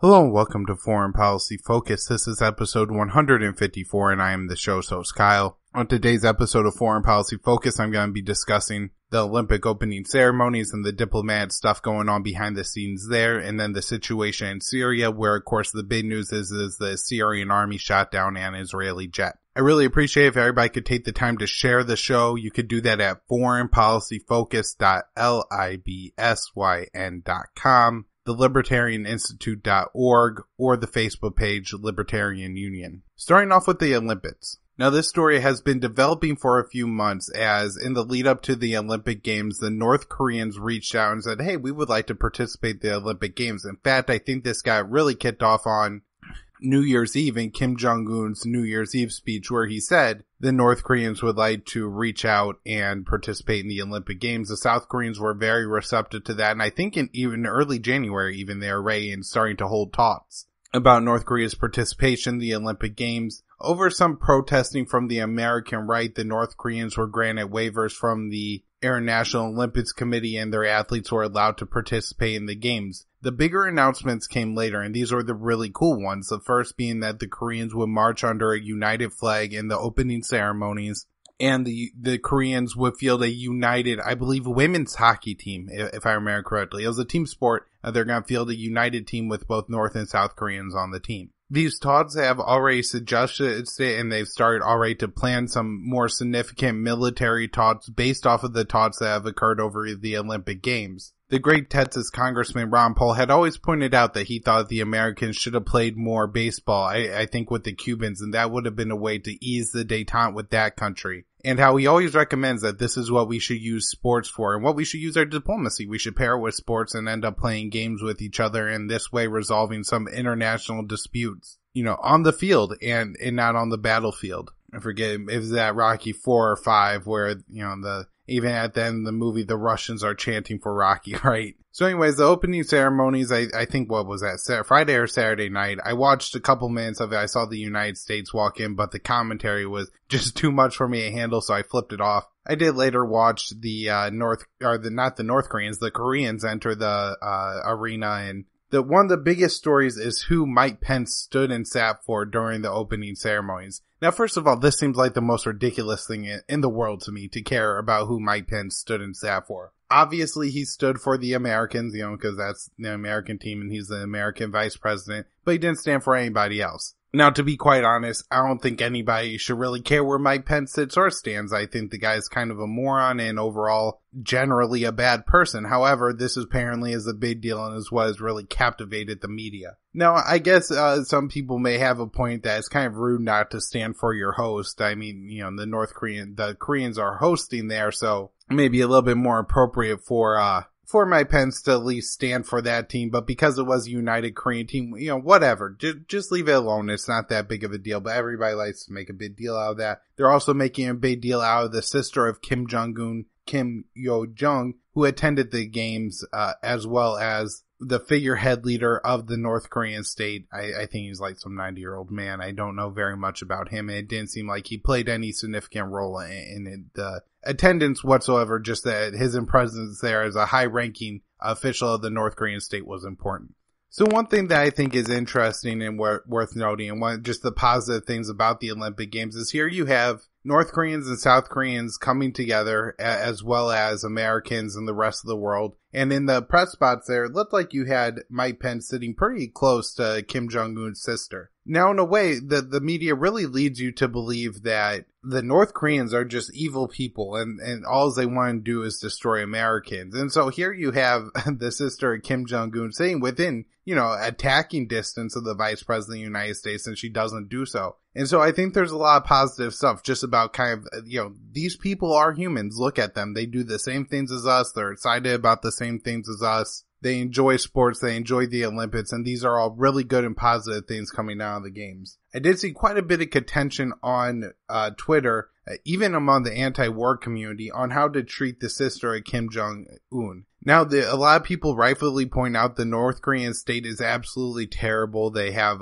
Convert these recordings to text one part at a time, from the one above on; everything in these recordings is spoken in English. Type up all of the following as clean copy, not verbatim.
Hello and welcome to Foreign Policy Focus. This is episode 154 and I am the show's host Kyle. On today's episode of Foreign Policy Focus, I'm going to be discussing the Olympic opening ceremonies and the diplomatic stuff going on behind the scenes there, and then the situation in Syria where, of course, the big news is the Syrian Army shot down an Israeli jet. I really appreciate if everybody could take the time to share the show. You could do that at foreignpolicyfocus.libsyn.com. thelibertarianinstitute.org, or the Facebook page Libertarian Union. Starting off with the Olympics. Now this story has been developing for a few months as in the lead up to the Olympic Games, the North Koreans reached out and said, hey, we would like to participate in the Olympic Games. In fact, I think this got really kicked off on New Year's Eve in Jung Un's New Year's Eve speech where he said the North Koreans would like to reach out and participate in the Olympic Games. The South Koreans were very receptive to that, and I think in even early January even they were ready and starting to hold talks about North Korea's participation in the Olympic Games. Over some protesting from the American right, the North Koreans were granted waivers from the International Olympics Committee and their athletes were allowed to participate in the games. The bigger announcements came later, and these were the really cool ones. The first being that the Koreans would march under a united flag in the opening ceremonies, and the Koreans would field a united, I believe, women's hockey team, if I remember correctly. It was a team sport. They're going to field a united team with both North and South Koreans on the team. These talks have already suggested it, and they've started already to plan some more significant military talks based off of the talks that have occurred over the Olympic Games. The great Texas Congressman Ron Paul had always pointed out that he thought the Americans should have played more baseball, I think with the Cubans, and that would have been a way to ease the detente with that country. And how he always recommends that this is what we should use sports for, and what we should use our diplomacy. We should pair it with sports and end up playing games with each other, and this way resolving some international disputes, on the field and not on the battlefield. I forget if it's that Rocky 4 or 5 where, even at the end of the movie, the Russians are chanting for Rocky, right? So anyways, the opening ceremonies, I think, what was that, Friday or Saturday night? I watched a couple minutes of it. I saw the United States walk in, but the commentary was just too much for me to handle, so I flipped it off. I did later watch the Koreans enter the arena, and one of the biggest stories is who Mike Pence stood and sat for during the opening ceremonies. Now, first of all, this seems like the most ridiculous thing in the world to me to care about who Mike Pence stood and sat for. Obviously, he stood for the Americans, because that's the American team and he's the American vice president, but he didn't stand for anybody else. Now, to be quite honest, I don't think anybody should really care where Mike Pence sits or stands. I think the guy's kind of a moron and overall generally a bad person. However, this apparently is a big deal and is what has really captivated the media. Now, I guess some people may have a point that it's kind of rude not to stand for your host. I mean, the Koreans are hosting there, so maybe a little bit more appropriate for Mike Pence to at least stand for that team, but because it was a united Korean team, whatever. Just leave it alone. It's not that big of a deal, but everybody likes to make a big deal out of that. They're also making a big deal out of the sister of Kim Jung Un, Kim Yo-jong, who attended the games, as well as the figurehead leader of the North Korean state. I think he's like some 90-year-old man. I don't know very much about him, and it didn't seem like he played any significant role in the attendance whatsoever, just that his presence there as a high-ranking official of the North Korean state was important. So one thing that I think is interesting and worth noting, and just the positive things about the Olympic Games, is here you have North Koreans and South Koreans coming together, as well as Americans and the rest of the world. And in the press spots there, it looked like you had Mike Pence sitting pretty close to Kim Jong Un's sister. Now, in a way, the media really leads you to believe that the North Koreans are just evil people and all they want to do is destroy Americans. And so here you have the sister of Kim Jong Un sitting within, attacking distance of the vice president of the United States, and she doesn't do so. And so I think there's a lot of positive stuff just about kind of, these people are humans. Look at them. They do the same things as us. They're excited about the same things as us. They enjoy sports. They enjoy the Olympics. And these are all really good and positive things coming out of the games. I did see quite a bit of contention on Twitter, even among the anti-war community, on how to treat the sister of Kim Jong Un. Now, a lot of people rightfully point out the North Korean state is absolutely terrible. They have,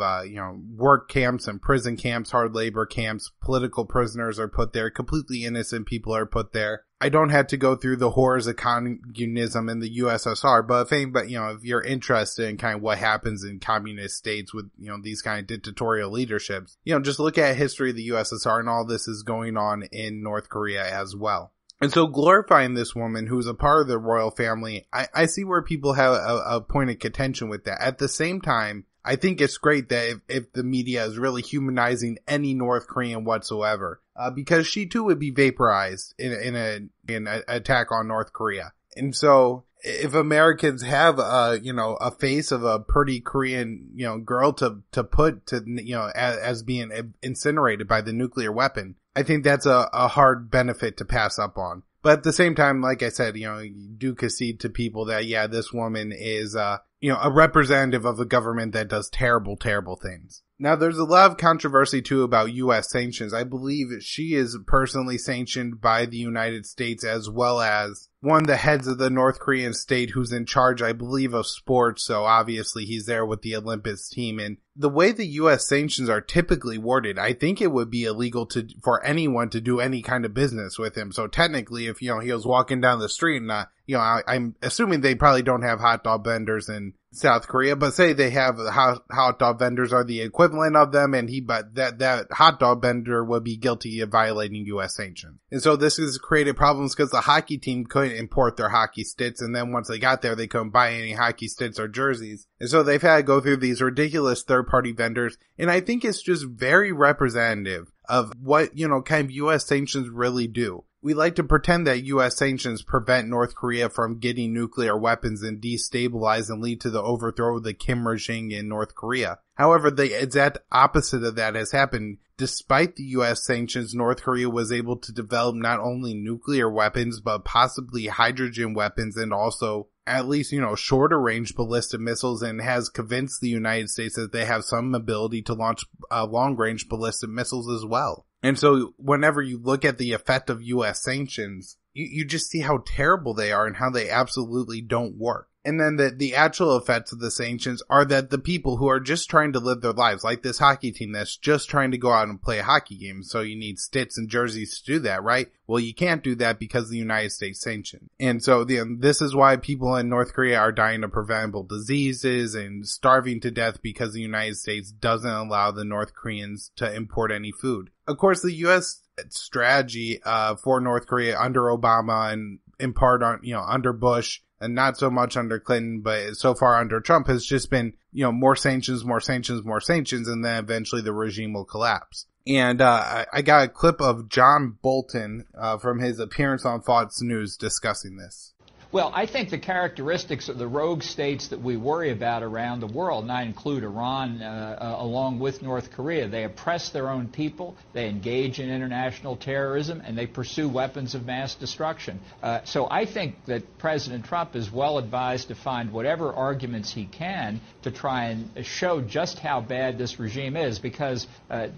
work camps and prison camps, hard labor camps. Political prisoners are put there. Completely innocent people are put there. I don't have to go through the horrors of communism in the USSR, but if you're interested in kind of what happens in communist states with, these kind of dictatorial leaderships, just look at history of the USSR, and all this is going on in North Korea as well. And so glorifying this woman who's a part of the royal family, I see where people have a point of contention with that. At the same time, I think it's great that if the media is really humanizing any North Korean whatsoever, because she too would be vaporized in an attack on North Korea. And so if Americans have a face of a pretty Korean, girl to put to, as being incinerated by the nuclear weapon, I think that's a hard benefit to pass up on. But at the same time, like I said, you do concede to people that, yeah, this woman is, a representative of a government that does terrible, terrible things. Now, there's a lot of controversy, too, about U.S. sanctions. I believe she is personally sanctioned by the United States, as well as one of the heads of the North Korean state who's in charge, I believe, of sports. So obviously he's there with the Olympics team. And the way the U.S. sanctions are typically worded, I think it would be illegal for anyone to do any kind of business with him. So technically, if, he was walking down the street and, I'm assuming they probably don't have hot dog vendors in South Korea, but say they have hot dog vendors are the equivalent of them, and that hot dog vendor would be guilty of violating U.S. sanctions. And so this has created problems because the hockey team couldn't import their hockey sticks, and then once they got there, they couldn't buy any hockey sticks or jerseys. And so they've had to go through these ridiculous third-party vendors, and I think it's just very representative of what, kind of U.S. sanctions really do. We like to pretend that U.S. sanctions prevent North Korea from getting nuclear weapons and destabilize and lead to the overthrow of the Kim regime in North Korea. However, the exact opposite of that has happened. Despite the U.S. sanctions, North Korea was able to develop not only nuclear weapons, but possibly hydrogen weapons and also at least, shorter range ballistic missiles, and has convinced the United States that they have some ability to launch long range ballistic missiles as well. And so whenever you look at the effect of U.S. sanctions, you just see how terrible they are and how they absolutely don't work. And then the actual effects of the sanctions are that the people who are just trying to live their lives, like this hockey team that's just trying to go out and play a hockey game, so you need sticks and jerseys to do that, right? Well, you can't do that because of the United States sanctions. And so this is why people in North Korea are dying of preventable diseases and starving to death because the United States doesn't allow the North Koreans to import any food. Of course, the U.S. strategy for North Korea under Obama and in part under Bush, and not so much under Clinton, but so far under Trump, has just been, more sanctions, more sanctions, more sanctions, and then eventually the regime will collapse. And I got a clip of John Bolton from his appearance on Fox News discussing this. Well, I think the characteristics of the rogue states that we worry about around the world, and I include Iran along with North Korea, they oppress their own people, they engage in international terrorism, and they pursue weapons of mass destruction. So I think that President Trump is well advised to find whatever arguments he can to try and show just how bad this regime is, because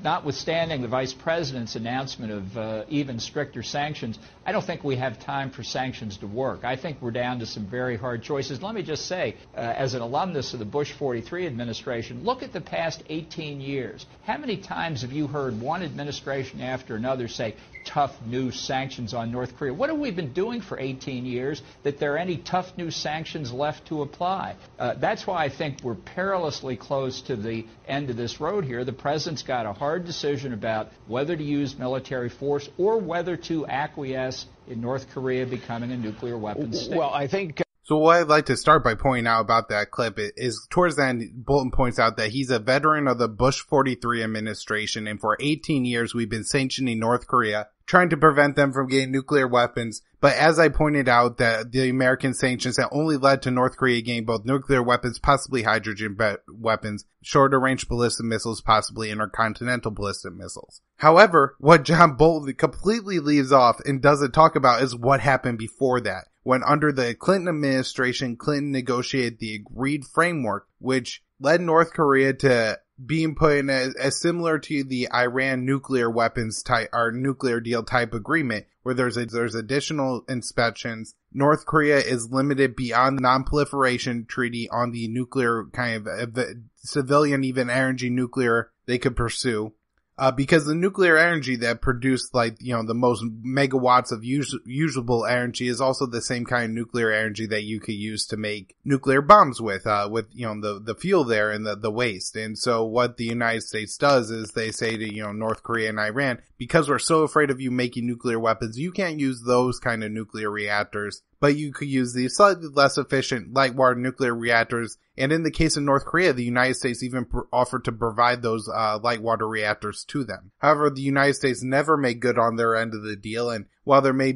notwithstanding the Vice President's announcement of even stricter sanctions, I don't think we have time for sanctions to work. I think we're down to some very hard choices. Let me just say, as an alumnus of the Bush 43 administration, look at the past 18 years. How many times have you heard one administration after another say, tough new sanctions on North Korea? What have we been doing for 18 years that there are any tough new sanctions left to apply? That's why I think we're perilously close to the end of this road here. The president's got a hard decision about whether to use military force or whether to acquiesce in North Korea becoming a nuclear weapons state. Well, I think... So what I'd like to start by pointing out about that clip is towards the end, Bolton points out that he's a veteran of the Bush 43 administration, and for 18 years we've been sanctioning North Korea, trying to prevent them from getting nuclear weapons. But as I pointed out, that the American sanctions have only led to North Korea getting both nuclear weapons, possibly hydrogen weapons, shorter range ballistic missiles, possibly intercontinental ballistic missiles. However, what John Bolton completely leaves off and doesn't talk about is what happened before that. When under the Clinton administration, Clinton negotiated the agreed framework, which led North Korea to being put in as similar to the Iran nuclear weapons type or nuclear deal type agreement, where there's additional inspections. North Korea is limited beyond the non-proliferation treaty on the nuclear kind of civilian, even energy nuclear they could pursue. Because the nuclear energy that produced the most megawatts of usable energy is also the same kind of nuclear energy that you could use to make nuclear bombs with the fuel there and the waste. And so what the United States does is they say to, North Korea and Iran, because we're so afraid of you making nuclear weapons, you can't use those kind of nuclear reactors, but you could use the slightly less efficient light water nuclear reactors. And in the case of North Korea, the United States even offered to provide those light water reactors to them. However, the United States never made good on their end of the deal, and while there may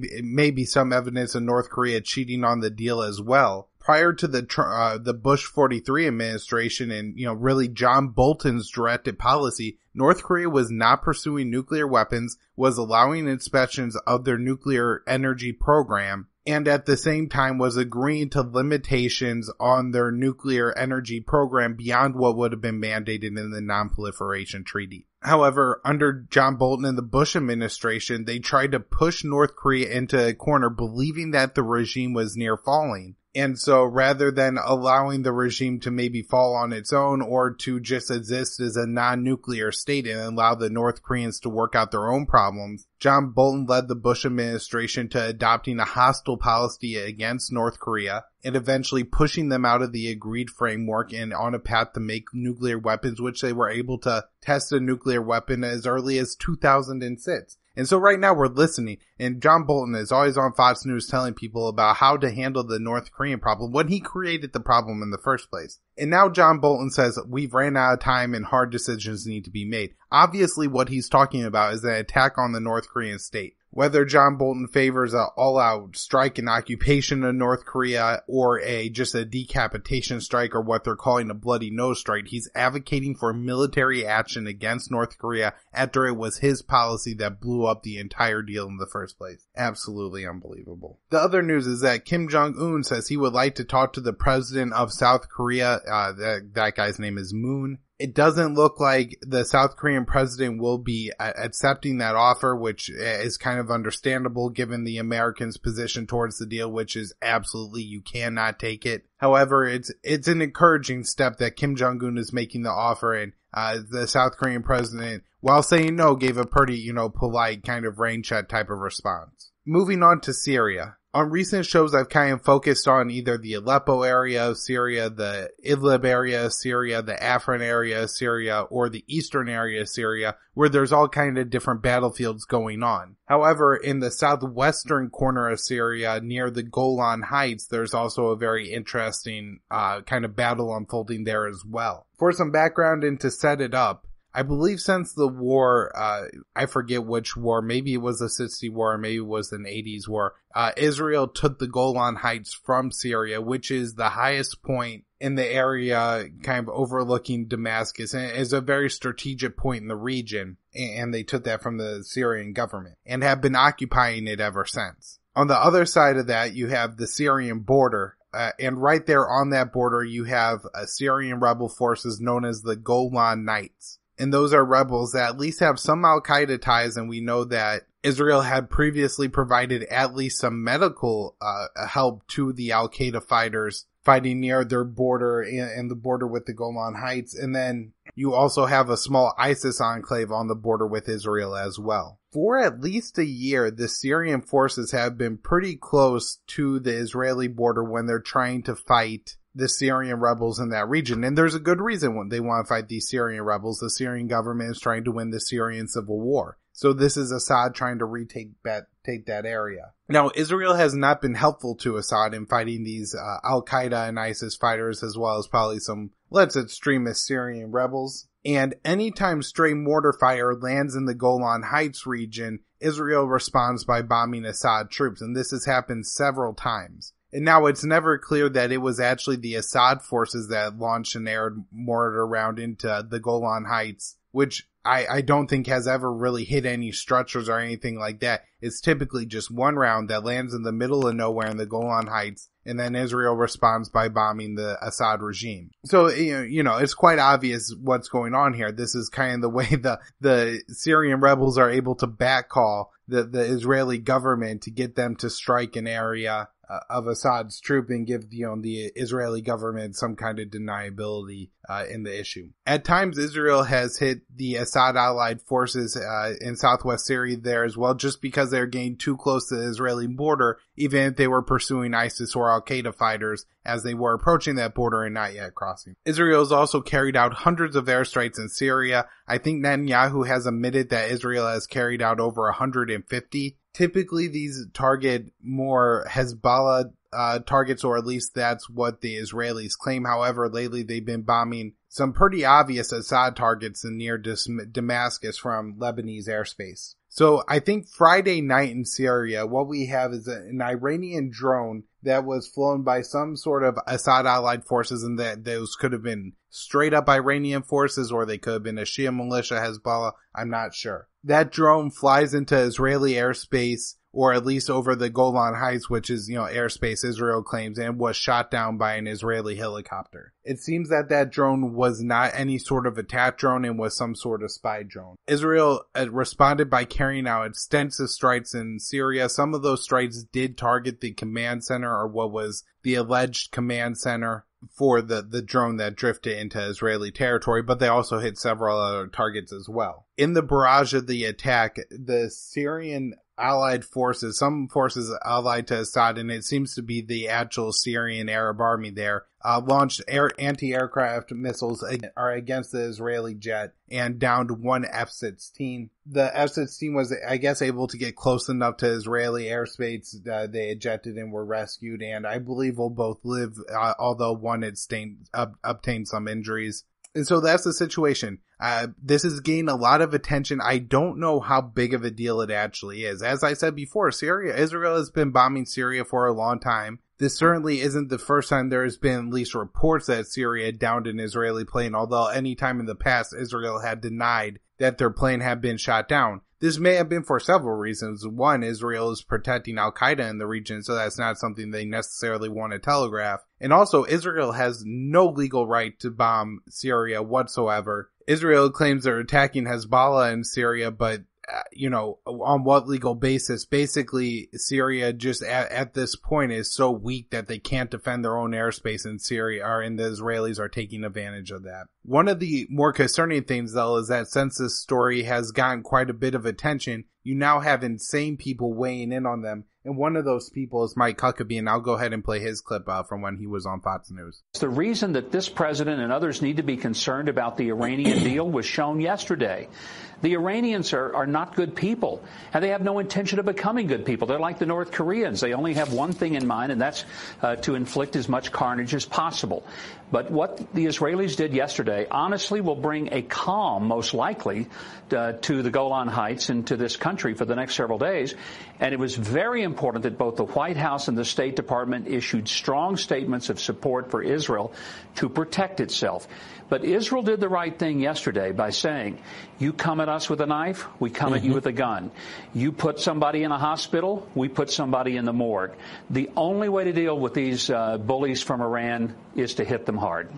be some evidence of North Korea cheating on the deal as well, prior to the Bush 43 administration and, really John Bolton's directed policy, North Korea was not pursuing nuclear weapons, was allowing inspections of their nuclear energy program, and at the same time was agreeing to limitations on their nuclear energy program beyond what would have been mandated in the Non-Proliferation Treaty. However, under John Bolton and the Bush administration, they tried to push North Korea into a corner, believing that the regime was near falling. And so rather than allowing the regime to maybe fall on its own or to just exist as a non-nuclear state and allow the North Koreans to work out their own problems, John Bolton led the Bush administration to adopting a hostile policy against North Korea and eventually pushing them out of the agreed framework and on a path to make nuclear weapons, which they were able to test a nuclear weapon as early as 2006. And so right now we're listening, and John Bolton is always on Fox News telling people about how to handle the North Korean problem when he created the problem in the first place. And now John Bolton says we've ran out of time and hard decisions need to be made. Obviously what he's talking about is an attack on the North Korean state. Whether John Bolton favors an all-out strike and occupation of North Korea or just a decapitation strike or what they're calling a bloody nose strike, he's advocating for military action against North Korea after it was his policy that blew up the entire deal in the first place. Absolutely unbelievable. The other news is that Kim Jong Un says he would like to talk to the president of South Korea. That guy's name is Moon. It doesn't look like the South Korean president will be accepting that offer, which is kind of understandable given the Americans' position towards the deal, which is absolutely you cannot take it. However, it's an encouraging step that Kim Jong-un is making the offer, and the South Korean president, while saying no, gave a pretty, polite kind of rain check type of response. Moving on to Syria. On recent shows, I've kind of focused on either the Aleppo area of Syria, the Idlib area of Syria, the Afrin area of Syria, or the eastern area of Syria, where there's all kind of different battlefields going on. However, in the southwestern corner of Syria, near the Golan Heights, there's also a very interesting kind of battle unfolding there as well. For some background and to set it up, I believe since the war, I forget which war, maybe it was the 60 war, maybe it was an 80s war, Israel took the Golan Heights from Syria, which is the highest point in the area kind of overlooking Damascus, and is a very strategic point in the region, and they took that from the Syrian government, and have been occupying it ever since. On the other side of that, you have the Syrian border, and right there on that border, you have Syrian rebel forces known as the Golan Knights. And those are rebels that at least have some Al-Qaeda ties, and we know that Israel had previously provided at least some medical help to the Al-Qaeda fighters fighting near their border and the border with the Golan Heights. And then you also have a small ISIS enclave on the border with Israel as well. For at least a year, the Syrian forces have been pretty close to the Israeli border when they're trying to fight the Syrian rebels in that region. And there's a good reason when they want to fight these Syrian rebels. The Syrian government is trying to win the Syrian civil war. So this is Assad trying to take that area. Now, Israel has not been helpful to Assad in fighting these Al-Qaeda and ISIS fighters, as well as probably some less extremist Syrian rebels. And anytime stray mortar fire lands in the Golan Heights region, Israel responds by bombing Assad troops. And this has happened several times. And now it's never clear that it was actually the Assad forces that launched an air mortar round into the Golan Heights, which I don't think has ever really hit any structures or anything like that. It's typically just one round that lands in the middle of nowhere in the Golan Heights and then Israel responds by bombing the Assad regime. So, it's quite obvious what's going on here. This is kind of the way the Syrian rebels are able to backcall the Israeli government to get them to strike an area of Assad's troop and give the Israeli government some kind of deniability in the issue. At times, Israel has hit the Assad allied forces in southwest Syria there as well, just because they're getting too close to the Israeli border, even if they were pursuing ISIS or Al-Qaeda fighters as they were approaching that border and not yet crossing. Israel has also carried out hundreds of airstrikes in Syria. I think Netanyahu has admitted that Israel has carried out over 150. Typically, these target more Hezbollah targets, or at least that's what the Israelis claim. However, lately they've been bombing some pretty obvious Assad targets near Damascus from Lebanese airspace. So I think Friday night in Syria, what we have is an Iranian drone that was flown by some sort of Assad allied forces, and that those could have been straight up Iranian forces, or they could have been a Shia militia, Hezbollah. I'm not sure. That drone flies into Israeli airspace, or at least over the Golan Heights, which is, airspace Israel claims, and was shot down by an Israeli helicopter. It seems that drone was not any sort of attack drone and was some sort of spy drone. Israel responded by carrying out extensive strikes in Syria. Some of those strikes did target the command center, or what was the alleged command center for the drone that drifted into Israeli territory, but they also hit several other targets as well. In the barrage of the attack, the Syrian allied forces, some forces allied to Assad, and it seems to be the actual Syrian Arab army there, launched anti-aircraft missiles against the Israeli jet and downed one F-16. The F-16 was, I guess, able to get close enough to Israeli airspace. They ejected and were rescued, and I believe will both live, although one had obtained some injuries. And so that's the situation. This is gaining a lot of attention. I don't know how big of a deal it actually is. As I said before, Israel has been bombing Syria for a long time. This certainly isn't the first time there has been at least reports that Syria downed an Israeli plane, although any time in the past Israel had denied that their plane had been shot down. This may have been for several reasons. One, Israel is protecting Al-Qaeda in the region, so that's not something they necessarily want to telegraph. And also, Israel has no legal right to bomb Syria whatsoever. Israel claims they're attacking Hezbollah in Syria, but on what legal basis? Basically, Syria just at this point is so weak that they can't defend their own airspace in Syria, and the Israelis are taking advantage of that. One of the more concerning things, though, is that since this story has gotten quite a bit of attention, you now have insane people weighing in on them. And one of those people is Mike Huckabee, and I'll go ahead and play his clip from when he was on Fox News. The reason that this president and others need to be concerned about the Iranian deal was shown yesterday. The Iranians are not good people, and they have no intention of becoming good people. They're like the North Koreans. They only have one thing in mind, and that's to inflict as much carnage as possible. But what the Israelis did yesterday, honestly, will bring a calm, most likely, to the Golan Heights and to this country for the next several days. And it was very important that both the White House and the State Department issued strong statements of support for Israel to protect itself. But Israel did the right thing yesterday by saying, you come at us with a knife, we come at you with a gun. You put somebody in a hospital, we put somebody in the morgue. The only way to deal with these bullies from Iran is to hit them hard.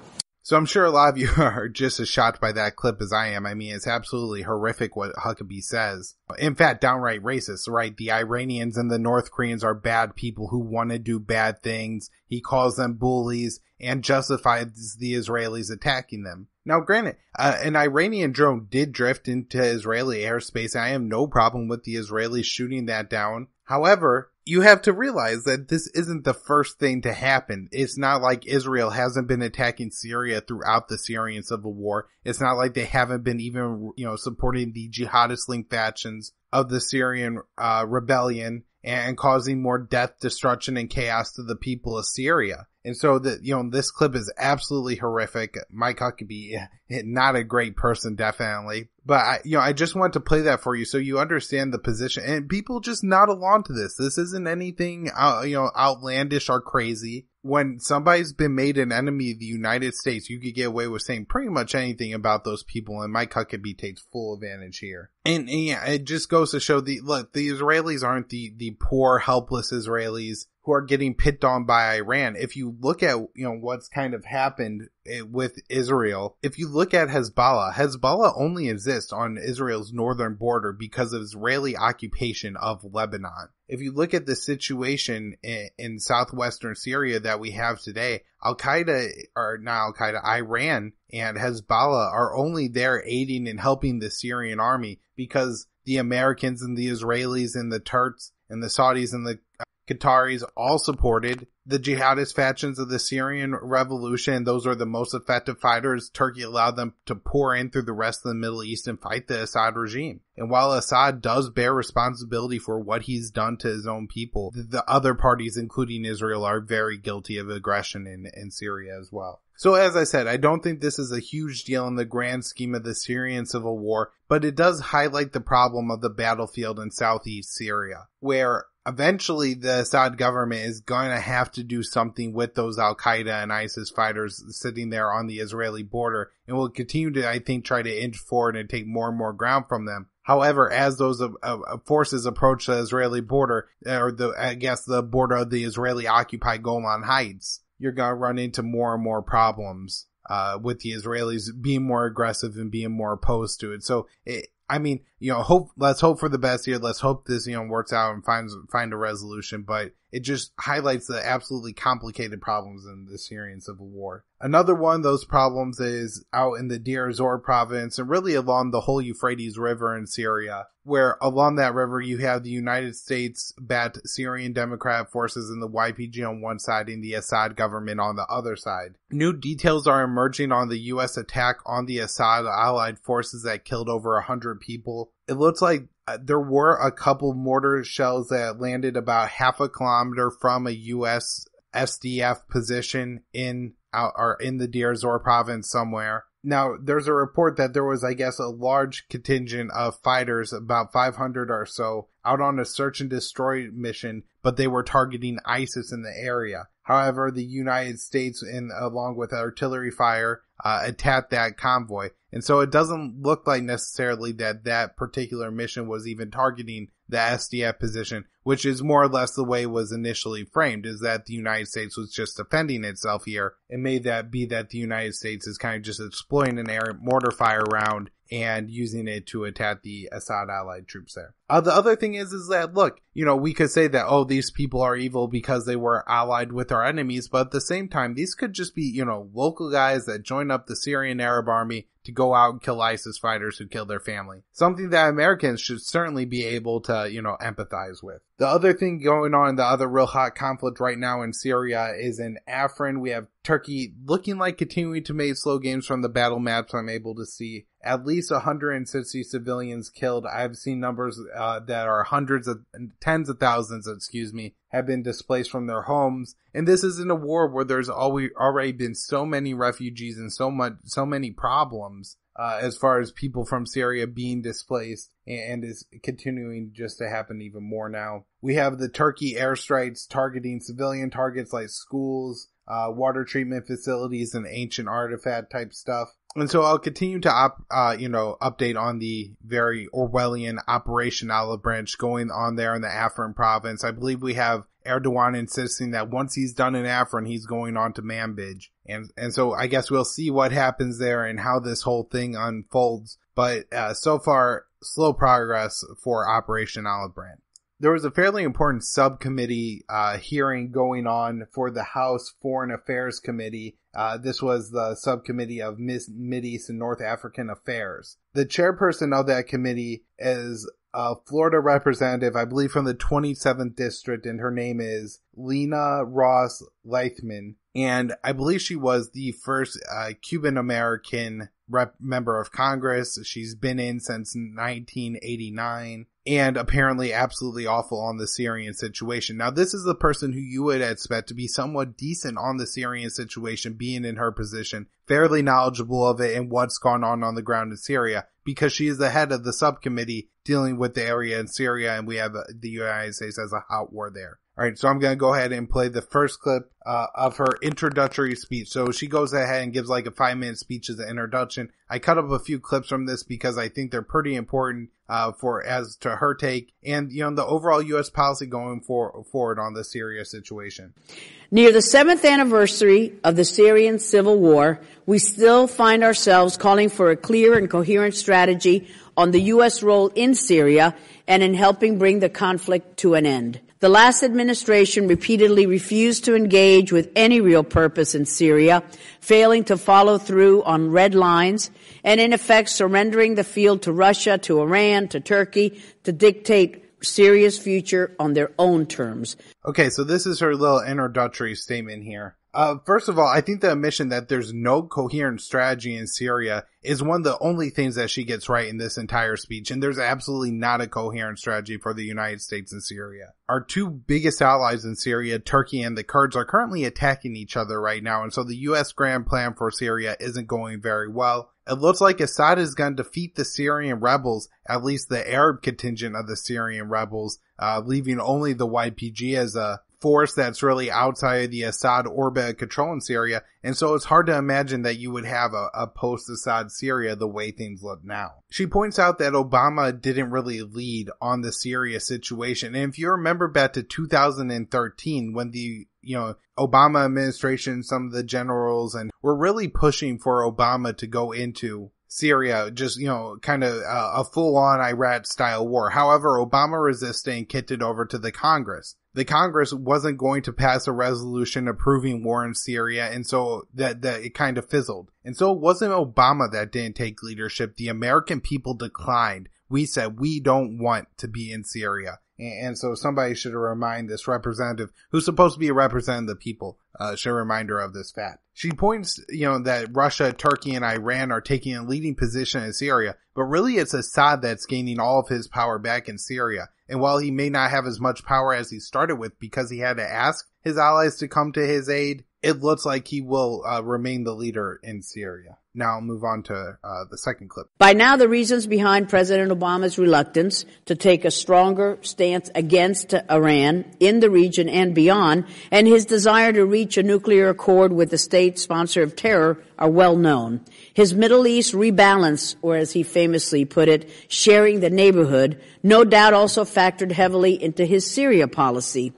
So I'm sure a lot of you are just as shocked by that clip as I am. I mean, it's absolutely horrific what Huckabee says. In fact, downright racist, right? The Iranians and the North Koreans are bad people who want to do bad things. He calls them bullies and justifies the Israelis attacking them. Now, granted, an Iranian drone did drift into Israeli airspace. I have no problem with the Israelis shooting that down. However, you have to realize that this isn't the first thing to happen. It's not like Israel hasn't been attacking Syria throughout the Syrian civil war. It's not like they haven't been even, supporting the jihadist-linked factions of the Syrian rebellion and causing more death, destruction, and chaos to the people of Syria. And so this clip is absolutely horrific. Mike Huckabee, not a great person, definitely. But I just want to play that for you so you understand the position, and people just nod along to this. This isn't anything, outlandish or crazy. When somebody's been made an enemy of the United States, you could get away with saying pretty much anything about those people, and Mike Huckabee takes full advantage here. And yeah, it just goes to show the Israelis aren't the poor, helpless Israelis who are getting picked on by Iran. If you look at, what's kind of happened with Israel, if you look at Hezbollah only exists on Israel's northern border because of Israeli occupation of Lebanon. If you look at the situation in southwestern Syria that we have today, Iran and Hezbollah are only there aiding and helping the Syrian army because the Americans and the Israelis and the Turks and the Saudis and the Qataris all supported the jihadist factions of the Syrian revolution. Those are the most effective fighters. Turkey allowed them to pour in through the rest of the Middle East and fight the Assad regime. And while Assad does bear responsibility for what he's done to his own people, the other parties, including Israel, are very guilty of aggression in Syria as well. So as I said, I don't think this is a huge deal in the grand scheme of the Syrian civil war, but it does highlight the problem of the battlefield in southeast Syria, where eventually the Assad government is going to have to do something with those Al-Qaeda and ISIS fighters sitting there on the Israeli border, and will continue to, I think, try to inch forward and take more and more ground from them. However, as those forces approach the Israeli border, or the border of the Israeli-occupied Golan Heights, you're going to run into more and more problems with the Israelis being more aggressive and being more opposed to it. So, let's hope for the best here. Let's hope this, works out and find a resolution. But it just highlights the absolutely complicated problems in the Syrian civil war. Another one of those problems is out in the Deir ez-Zor province and really along the whole Euphrates River in Syria, where along that river you have the United States-backed Syrian Democratic forces and the YPG on one side and the Assad government on the other side. New details are emerging on the U.S. attack on the Assad allied forces that killed over 100 people. It looks like there were a couple mortar shells that landed about half a kilometer from a U.S. SDF position in the Deir ez-Zor province somewhere. Now, there's a report that there was, I guess, a large contingent of fighters, about 500 or so, out on a search and destroy mission, but they were targeting ISIS in the area. However, the United States, along with artillery fire, attacked that convoy. And so it doesn't look like necessarily that particular mission was even targeting the SDF position, which is more or less the way it was initially framed, is that the United States was just defending itself here. It may be that the United States is kind of just exploiting an air mortar fire round and using it to attack the Assad allied troops there. The other thing is that, look, we could say that, these people are evil because they were allied with our enemies, but at the same time, these could just be, local guys that join up the Syrian Arab army to go out and kill ISIS fighters who killed their family. Something that Americans should certainly be able to, empathize with. The other thing going on, the other real hot conflict right now in Syria is in Afrin. We have Turkey looking like continuing to make slow gains from the battle maps I'm able to see. At least 160 civilians killed. I've seen numbers that are tens of thousands, have been displaced from their homes. And this is in a war where there's already been so many refugees and so many problems as far as people from Syria being displaced, and is continuing just to happen even more now. We have the Turkey airstrikes targeting civilian targets like schools, water treatment facilities, and ancient artifact type stuff. And so I'll continue to update on the very Orwellian Operation Olive Branch going on there in the Afrin province. I believe we have Erdogan insisting that once he's done in Afrin, he's going on to Manbij. And so I guess we'll see what happens there and how this whole thing unfolds. But so far, slow progress for Operation Olive Branch. There was a fairly important subcommittee hearing going on for the House Foreign Affairs Committee. This was the subcommittee of Mideast and North African Affairs. The chairperson of that committee is a Florida representative, I believe from the 27th district, and her name is Ileana Ros-Lehtinen. And I believe she was the first Cuban-American member of Congress. She's been in since 1989. And apparently absolutely awful on the Syrian situation. Now, this is the person who you would expect to be somewhat decent on the Syrian situation, being in her position, fairly knowledgeable of it and what's gone on the ground in Syria, because she is the head of the subcommittee dealing with the area in Syria, and we have the United States as a hot war there. All right, so I'm going to go ahead and play the first clip of her introductory speech. So she goes ahead and gives like a 5-minute speech as an introduction. I cut up a few clips from this because I think they're pretty important as to her take and, the overall U.S. policy going forward on the Syria situation. Near the 7th anniversary of the Syrian civil war, we still find ourselves calling for a clear and coherent strategy on the U.S. role in Syria and in helping bring the conflict to an end. The last administration repeatedly refused to engage with any real purpose in Syria, failing to follow through on red lines, and in effect surrendering the field to Russia, to Iran, to Turkey, to dictate Syria's future on their own terms. Okay, so this is her little introductory statement here. First of all, I think the admission that there's no coherent strategy in Syria is one of the only things that she gets right in this entire speech, and there's absolutely not a coherent strategy for the United States in Syria. Our two biggest allies in Syria, Turkey and the Kurds, are currently attacking each other right now, and so the U.S. grand plan for Syria isn't going very well. It looks like Assad is going to defeat the Syrian rebels, at least the Arab contingent of the Syrian rebels, leaving only the YPG as a force that's really outside of the Assad orbit of control in Syria, and so it's hard to imagine that you would have a post-Assad Syria the way things look now. She points out that Obama didn't really lead on the Syria situation, and if you remember back to 2013 when the Obama administration, some of the generals, and were really pushing for Obama to go into Syria, just, kind of a full-on Iraq-style war. However, Obama resisted and kicked it over to the Congress. The Congress wasn't going to pass a resolution approving war in Syria, and so that it kind of fizzled. And so it wasn't Obama that didn't take leadership. The American people declined. We said we don't want to be in Syria. And so somebody should remind this representative, who's supposed to be a representative of the people, should remind her of this fact. She points, that Russia, Turkey, and Iran are taking a leading position in Syria, but really it's Assad that's gaining all of his power back in Syria. And while he may not have as much power as he started with because he had to ask his allies to come to his aid, it looks like he will remain the leader in Syria. Now I'll move on to the second clip. By now, the reasons behind President Obama's reluctance to take a stronger stance against Iran in the region and beyond, and his desire to reach a nuclear accord with the state sponsor of terror are well known. His Middle East rebalance, or as he famously put it, sharing the neighborhood, no doubt also factored heavily into his Syria policy.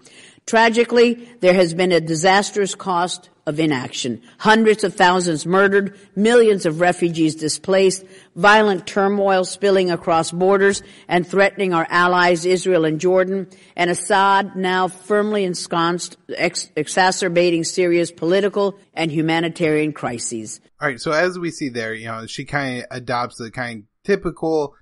Tragically, there has been a disastrous cost of inaction. Hundreds of thousands murdered, millions of refugees displaced, violent turmoil spilling across borders and threatening our allies Israel and Jordan, and Assad now firmly ensconced, exacerbating Syria's political and humanitarian crises. All right, so as we see there, she kind of adopts the kind of typical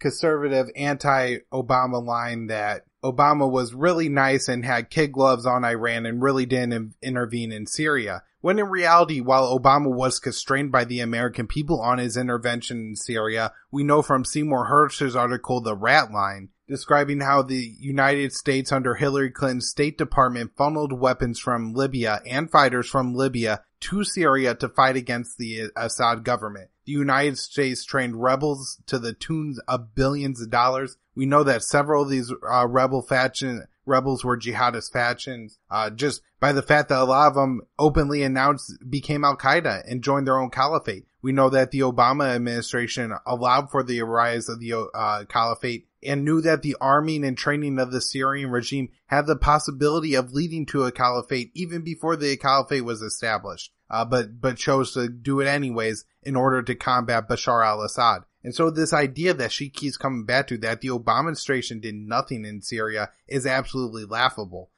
conservative anti-Obama line that Obama was really nice and had kid gloves on Iran and really didn't intervene in Syria. When in reality, while Obama was constrained by the American people on his intervention in Syria, we know from Seymour Hersh's article, The Rat Line, describing how the United States under Hillary Clinton's State Department funneled weapons from Libya and fighters from Libya to Syria to fight against the Assad government. The United States trained rebels to the tunes of billions of dollars. We know that several of these rebels were jihadist factions, just by the fact that a lot of them openly announced became Al-Qaeda and joined their own caliphate. We know that the Obama administration allowed for the rise of the caliphate and knew that the arming and training of the Syrian regime had the possibility of leading to a caliphate even before the caliphate was established, but chose to do it anyways in order to combat Bashar al-Assad. And so this idea that she keeps coming back to, that the Obama administration did nothing in Syria, is absolutely laughable.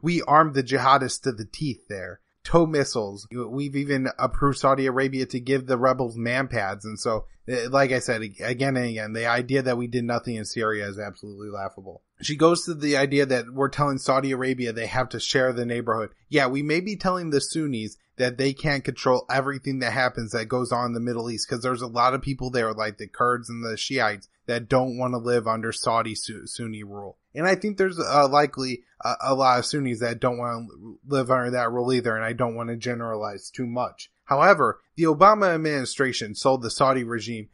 We armed the jihadists to the teeth there. Tow missiles. We've even approved Saudi Arabia to give the rebels man-pads. And so, like I said, again and again, the idea that we did nothing in Syria is absolutely laughable. She goes to the idea that we're telling Saudi Arabia they have to share the neighborhood. Yeah, we may be telling the Sunnis that they can't control everything that happens that goes on in the Middle East, because there's a lot of people there, like the Kurds and the Shiites, that don't want to live under Saudi Sunni rule. And I think there's likely a lot of Sunnis that don't want to live under that rule either, and I don't want to generalize too much. However, the Obama administration sold the Saudi regime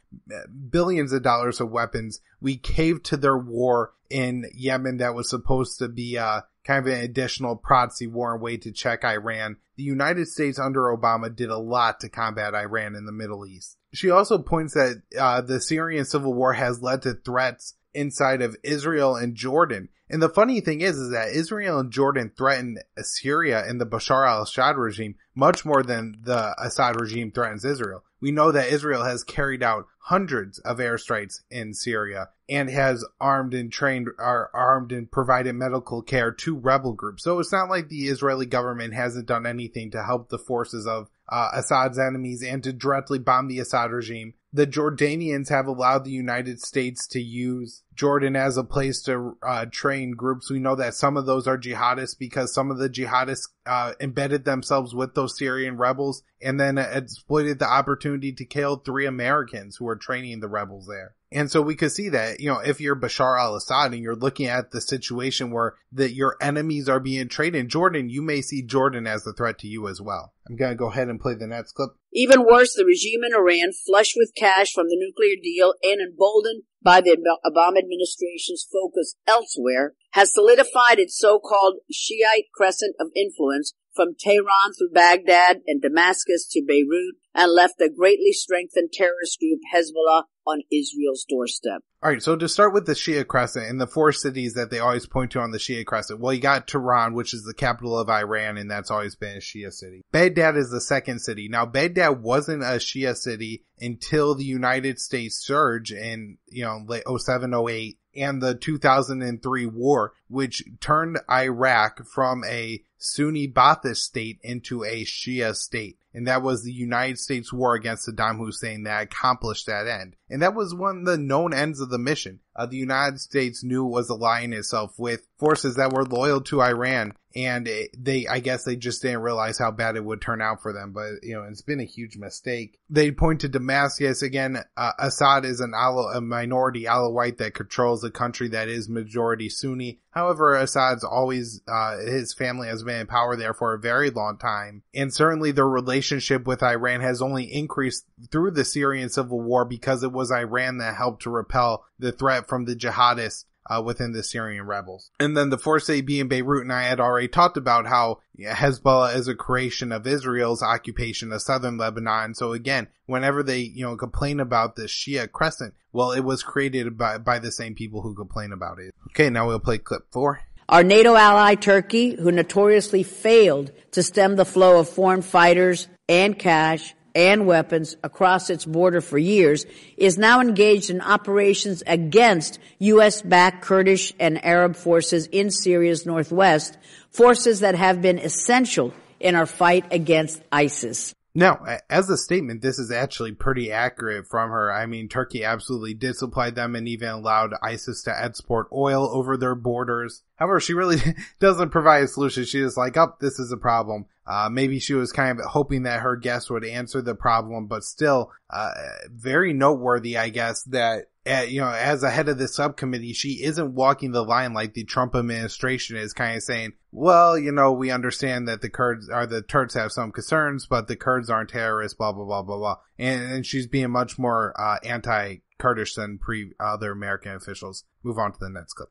billions of dollars of weapons. We caved to their war in Yemen that was supposed to be, kind of an additional proxy war and way to check Iran. The United States under Obama did a lot to combat Iran in the Middle East. She also points that the Syrian civil war has led to threats inside of Israel and Jordan. And the funny thing is that Israel and Jordan threaten Syria and the Bashar al-Assad regime much more than the Assad regime threatens Israel. We know that Israel has carried out hundreds of airstrikes in Syria and has armed and provided medical care to rebel groups. So it's not like the Israeli government hasn't done anything to help the forces of Assad's enemies and to directly bomb the Assad regime. The Jordanians have allowed the United States to use Jordan as a place to train groups. We know that some of those are jihadists because some of the jihadists embedded themselves with those Syrian rebels and then exploited the opportunity to kill 3 Americans who were training the rebels there. And so we could see that, if you're Bashar al-Assad and you're looking at the situation where that your enemies are being trained in Jordan, you may see Jordan as a threat to you as well. I'm going to go ahead and play the next clip. Even worse, the regime in Iran, flush with cash from the nuclear deal and emboldened by the Obama administration's focus elsewhere, has solidified its so-called Shiite crescent of influence from Tehran through Baghdad and Damascus to Beirut, and left a greatly strengthened terrorist group Hezbollah on Israel's doorstep. All right, so to start with the Shia Crescent and the 4 cities that they always point to on the Shia Crescent, well, you got Tehran, which is the capital of Iran, and that's always been a Shia city. Baghdad is the second city. Now, Baghdad wasn't a Shia city until the United States surge in, late 07, 08, and the 2003 war, which turned Iraq from a Sunni Ba'athist state into a Shia state. And that was the United States war against Saddam Hussein that accomplished that end. And that was one of the known ends of the mission. The United States knew it was aligning itself with forces that were loyal to Iran. And I guess they just didn't realize how bad it would turn out for them. But, it's been a huge mistake. They point to Damascus. Again, Assad is a minority Alawite that controls a country that is majority Sunni. However, Assad's always, his family has been in power there for a very long time. And certainly their relationship with Iran has only increased through the Syrian civil war because it was Iran that helped to repel the threat from the jihadists within the Syrian rebels. And then the fourth city being Beirut, and I had already talked about how Hezbollah is a creation of Israel's occupation of southern Lebanon. So again, whenever they, complain about the Shia Crescent, well, it was created by the same people who complain about it. Okay, now we'll play clip 4. Our NATO ally Turkey, who notoriously failed to stem the flow of foreign fighters and cash and weapons across its border for years, is now engaged in operations against U.S.-backed Kurdish and Arab forces in Syria's northwest, forces that have been essential in our fight against ISIS. Now, as a statement, this is actually pretty accurate from her. I mean, Turkey absolutely did supply them and even allowed ISIS to export oil over their borders. However, she really doesn't provide a solution. She's just like, this is a problem. Maybe she was kind of hoping that her guest would answer the problem, but still, very noteworthy, I guess, that as a head of the subcommittee, she isn't walking the line like the Trump administration is, kind of saying, well, we understand that the Turks have some concerns, but the Kurds aren't terrorists, blah, blah, blah, blah, blah. And she's being much more, anti-Kurdish than other American officials. Move on to the next clip.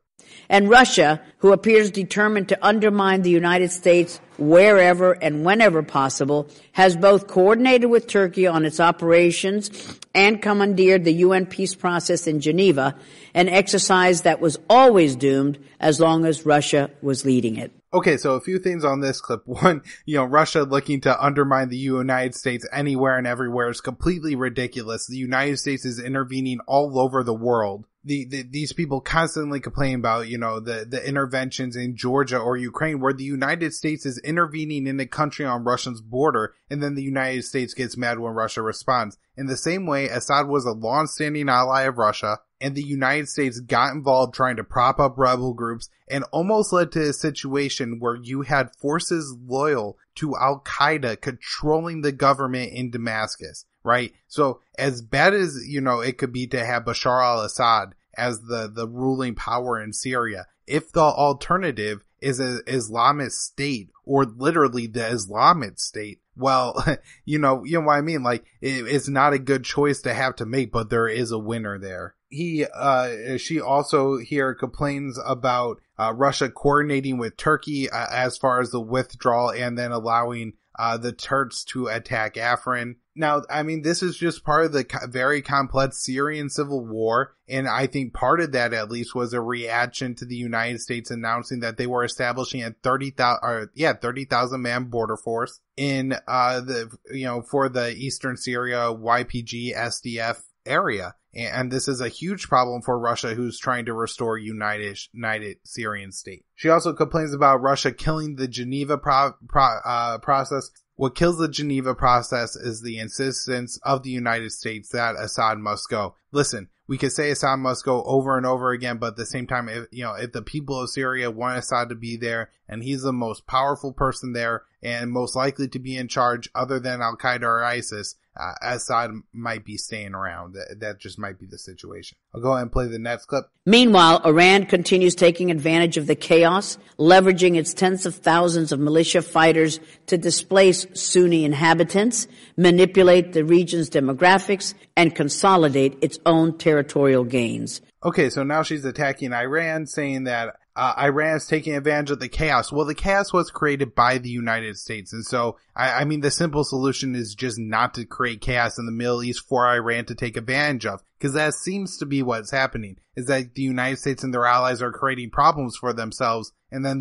And Russia, who appears determined to undermine the United States wherever and whenever possible, has both coordinated with Turkey on its operations and commandeered the UN peace process in Geneva, an exercise that was always doomed as long as Russia was leading it. Okay, so a few things on this clip. One, Russia looking to undermine the United States anywhere and everywhere is completely ridiculous. The United States is intervening all over the world. These people constantly complain about, the interventions in Georgia or Ukraine, where the United States is intervening in a country on Russia's border, and then the United States gets mad when Russia responds. In the same way, Assad was a long-standing ally of Russia, and the United States got involved trying to prop up rebel groups and almost led to a situation where you had forces loyal to Al-Qaeda controlling the government in Damascus, right? So as bad as, it could be to have Bashar al-Assad as the ruling power in Syria, if the alternative is an Islamist state or literally the Islamic state, well, you know what I mean? Like, it's not a good choice to have to make, but there is a winner there. She also here complains about Russia coordinating with Turkey as far as the withdrawal and then allowing the Turks to attack Afrin. Now, I mean, this is just part of the very complex Syrian civil war, and I think part of that at least was a reaction to the United States announcing that they were establishing a 30,000 man border force in for the Eastern Syria YPG SDF area. And this is a huge problem for Russia, who's trying to restore united Syrian state. She also complains about Russia killing the Geneva process. What kills the Geneva process is the insistence of the United States that Assad must go. Listen, we could say Assad must go over and over again, but at the same time, if the people of Syria want Assad to be there, and he's the most powerful person there and most likely to be in charge other than Al-Qaeda or ISIS, Assad might be staying around. That just might be the situation. I'll go ahead and play the next clip. Meanwhile, Iran continues taking advantage of the chaos, leveraging its tens of thousands of militia fighters to displace Sunni inhabitants, manipulate the region's demographics, and consolidate its own territorial gains. Okay, so now she's attacking Iran, saying that Iran is taking advantage of the chaos. Well, the chaos was created by the United States. And so, I mean, the simple solution is just not to create chaos in the Middle East for Iran to take advantage of. Because that seems to be what's happening, is that the United States and their allies are creating problems for themselves. And then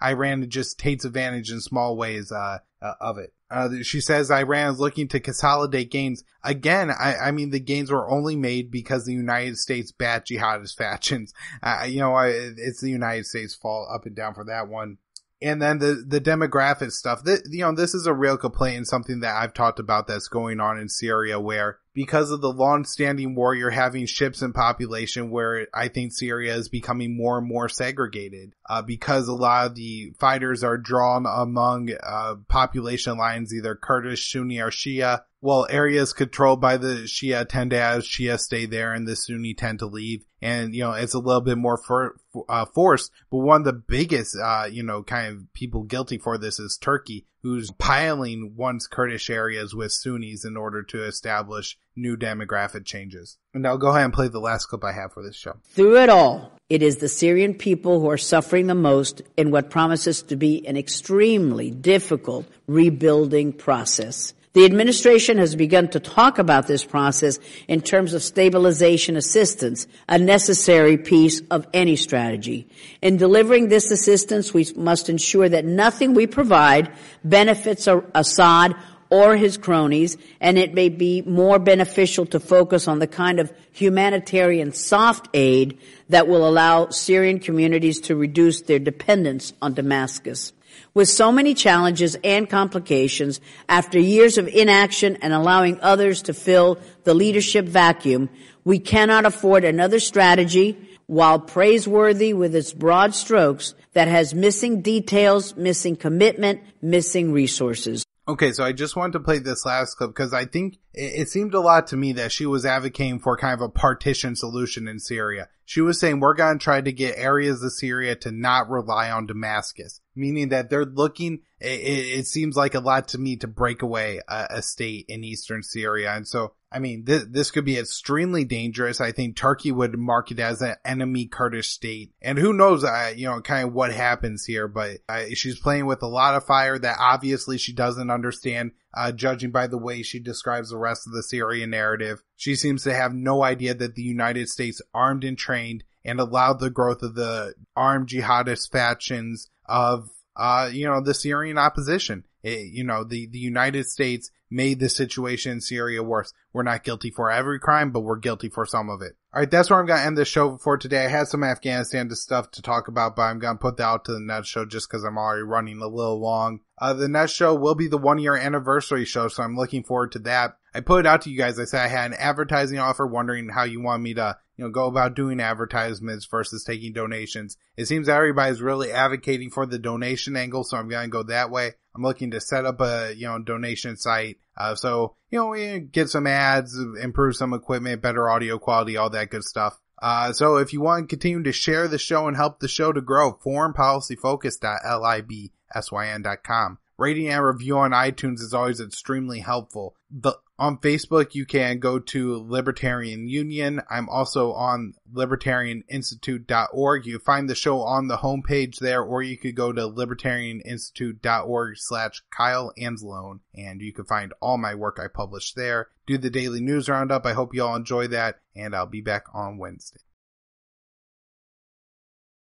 Iran just takes advantage in small ways of it. She says Iran is looking to consolidate gains. Again, I mean, the gains were only made because the United States backed jihadist factions. It's the United States' fault up and down for that one. And then the demographic stuff, this is a real complaint and something that I've talked about that's going on in Syria, where because of the long-standing war, you're having shifts in population where I think Syria is becoming more and more segregated, because a lot of the fighters are drawn among, population lines, either Kurdish, Sunni, or Shia. Well, areas controlled by the Shia tend to have Shia stay there and the Sunni tend to leave. And, it's a little bit more forced. But one of the biggest, kind of people guilty for this is Turkey, who's piling once Kurdish areas with Sunnis in order to establish new demographic changes. And I'll go ahead and play the last clip I have for this show. Through it all, it is the Syrian people who are suffering the most in what promises to be an extremely difficult rebuilding process. The administration has begun to talk about this process in terms of stabilization assistance, a necessary piece of any strategy. In delivering this assistance, we must ensure that nothing we provide benefits Assad or his cronies, and it may be more beneficial to focus on the kind of humanitarian soft aid that will allow Syrian communities to reduce their dependence on Damascus. With so many challenges and complications, after years of inaction and allowing others to fill the leadership vacuum, we cannot afford another strategy, while praiseworthy with its broad strokes, that has missing details, missing commitment, missing resources. Okay, so I just wanted to play this last clip because I think it seemed a lot to me that she was advocating for kind of a partition solution in Syria. She was saying we're going to try to get areas of Syria to not rely on Damascus, meaning that they're looking, it seems like a lot to me, to break away a state in eastern Syria. And so, I mean, this could be extremely dangerous. I think Turkey would mark it as an enemy Kurdish state. And who knows, kind of what happens here, but she's playing with a lot of fire that obviously she doesn't understand, judging by the way she describes the rest of the Syrian narrative. She seems to have no idea that the United States armed and trained and allowed the growth of the armed jihadist factions of, the Syrian opposition. The United States made the situation in Syria worse. We're not guilty for every crime, but we're guilty for some of it. All right, that's where I'm going to end the show for today. I had some Afghanistan stuff to talk about, but I'm going to put that out to the next show just because I'm already running a little long. The next show will be the 1-year anniversary show, so I'm looking forward to that. I put it out to you guys. I said I had an advertising offer, wondering how you want me to, go about doing advertisements versus taking donations. It seems everybody's really advocating for the donation angle, so I'm going to go that way. I'm looking to set up a, donation site. So we get some ads, improve some equipment, better audio quality, all that good stuff. So if you want to continue to share the show and help the show to grow, foreignpolicyfocus.libsyn.com. rating and review on iTunes is always extremely helpful. On Facebook, you can go to Libertarian Union. I'm also on libertarianinstitute.org. You find the show on the homepage there, or you could go to libertarianinstitute.org/Kyle Anzalone, and you can find all my work I publish there. Do the daily news roundup. I hope you all enjoy that, and I'll be back on Wednesday.